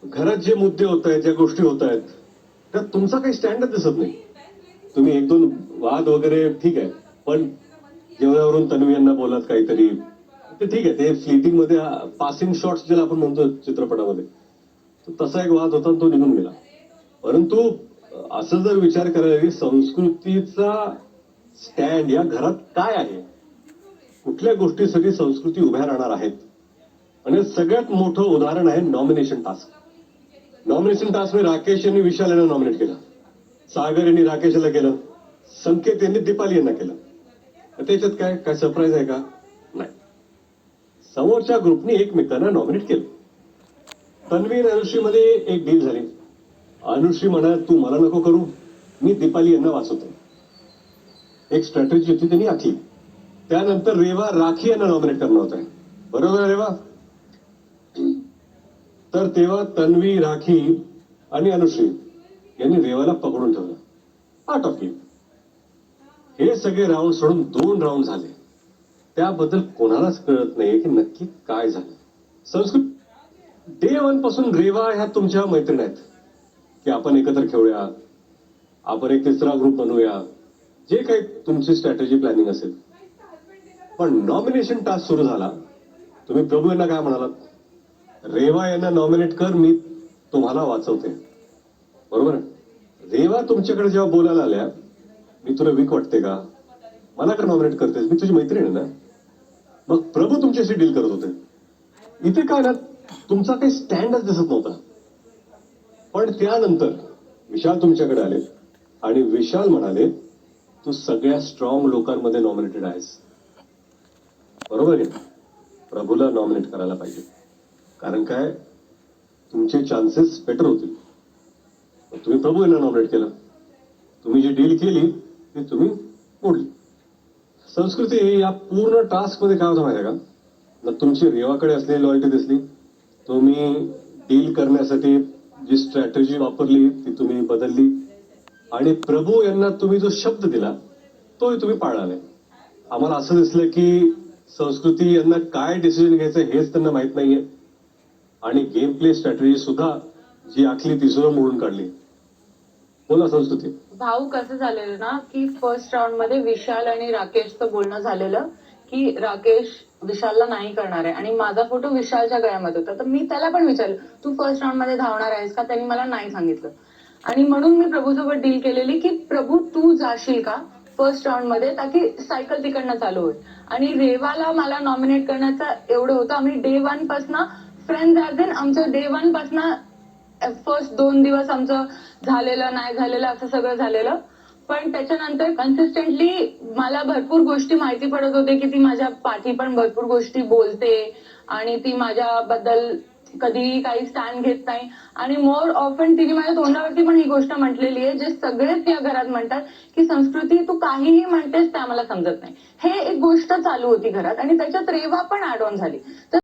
घरात जे मुद्दे होत आहेत, ज्या गोष्टी होत आहेत, त्यात तुमचा काही स्टँडच दिसत नाही. तुम्ही एक दोन वाद वगैरे ठीक आहे, पण जेवणावरून तन्वी यांना बोलत काहीतरी, ते ठीक आहे, ते फ्लिटिंग मध्ये पासिंग शॉट्स ज्याला आपण म्हणतो चित्रपटामध्ये, तर तसा एक वाद होता आणि तो निघून गेला. परंतु असं जर विचार करायला की संस्कृतीचा स्टँड या घरात काय आहे, कुठल्या गोष्टीसाठी संस्कृती उभ्या राहणार आहेत, आणि सगळ्यात मोठं उदाहरण आहे नॉमिनेशन टास्क. नॉमिनेशन टास्क मध्ये राकेश यांनी विशाल यांना नॉमिनेट केलं, सागर यांनी राकेशला केलं, संकेत यांनी दीपाली यांना केलं. त्याच्यात काय काय सरप्राईज आहे का? नाही. समोरच्या ग्रुपने एकमेकांना नॉमिनेट केलं. तन्वी आणि अनुश्री मध्ये एक डील झाली. अनुश्री म्हणा तू मला नको करू, मी दीपाली यांना वाचवतो. एक स्ट्रॅटेजी होती त्यांनी आखली. त्यानंतर रेवा राखी यांना नॉमिनेट करणार होता. बरोबर आहे रेवा? तर तेव्हा तन्वी, राखी आणि अनुश्री यांनी रेवाला पकडून ठेवलं. Out of game. हे सगळे राऊंड सोडून 2 राऊंड झाले. त्याबद्दल कोणालाच कळत नाही की नक्की काय झालं. संस्कृत डे 1 पासून रेवा ह्या तुमच्या मैत्रीण आहेत की आपण एकत्र खेळूया, आपण एक तिसरा ग्रुप बनवूया, जे काही तुमची स्ट्रॅटेजी प्लॅनिंग असेल. पण नॉमिनेशन टास्क सुरू झाला, तुम्ही प्रभू यांना काय म्हणालात? रेवा यांना नॉमिनेट कर, मी तुम्हाला वाचवते. बरोबर आहे? रेवा तुमच्याकडे जेव्हा बोलायला आल्या, मी तुला वीक वाटते का, मला का नॉमिनेट करतेस, मी तुझी मैत्रीण आहे ना. मग प्रभू तुमच्याशी डील करत होते. इथे काय ना, तुमचा काही स्टँडच दिसत नव्हता. पण त्यानंतर विशाल तुमच्याकडे आले आणि विशाल म्हणाले तू सगळ्या स्ट्रॉंग लोकांमध्ये नॉमिनेटेड आहेस. बरोबर आहे? प्रभूला नॉमिनेट करायला पाहिजे, कारण काय तुमचे चान्सेस बेटर होतील. तुम्ही प्रभू यांना नॉमिनेट केलं. तुम्ही जी डील केली ती तुम्ही मोडली. संस्कृती या पूर्ण टास्क मध्ये काय होतं माहिती आहे का, ना तुमची रेवाकडे असलेली लॉयल्टी दिसली, तुम्ही डील करण्यासाठी जी स्ट्रॅटेजी वापरली ती तुम्ही बदलली, आणि प्रभू यांना तुम्ही जो शब्द दिला तोही तुम्ही पाळला नाही. आम्हाला असं दिसलं की संस्कृती यांना काय डिसिजन घ्यायचं हेच त्यांना माहित नाहीये, आणि गेम प्ले स्ट्रॅटेजी सुद्धा जी आखली ती सुद्धा मोडून काढली. बोला संस्कृती. भाऊ कसं झालेलं ना की फर्स्ट राऊंड मध्ये विशाल आणि राकेशचं बोलणं झालेलं की राकेश विशालला नाही करणार आहे, आणि माझा फोटो विशालच्या गळ्यामध्ये होता. तर मी त्याला पण विचारलं तू फर्स्ट राऊंड मध्ये धावणार आहेस का, त्यांनी मला नाही सांगितलं. आणि म्हणून मी प्रभूसोबत डील केलेली की प्रभू तू जाशील का फर्स्ट राऊंड मध्ये, ताकी सायकल तिकडनं चालू होईल. आणि रेवाला मला नॉमिनेट करण्याचं एवढं होतं, आम्ही डे 1 पासून फ्रेंड्स ॲज इन आमचं डे 1 पासून फर्स्ट 2 दिवस आमचं झालेलं नाही झालेलं असं सगळं झालेलं. पण त्याच्यानंतर कन्सिस्टंटली मला भरपूर गोष्टी माहिती पडत होते की ती माझ्या पाठी पण भरपूर गोष्टी बोलते आणि ती माझ्याबद्दल कधीही काही स्टँड घेत नाही. आणि मोर ऑफन तिने माझ्या तोंडावरती पण ही गोष्ट म्हटलेली आहे, जे सगळेच या घरात म्हणतात की संस्कृती तू काहीही म्हणतेस ते आम्हाला समजत नाही. हे एक गोष्ट चालू होती घरात, आणि त्याच्यात रेवा पण ऍड ऑन झाली. तर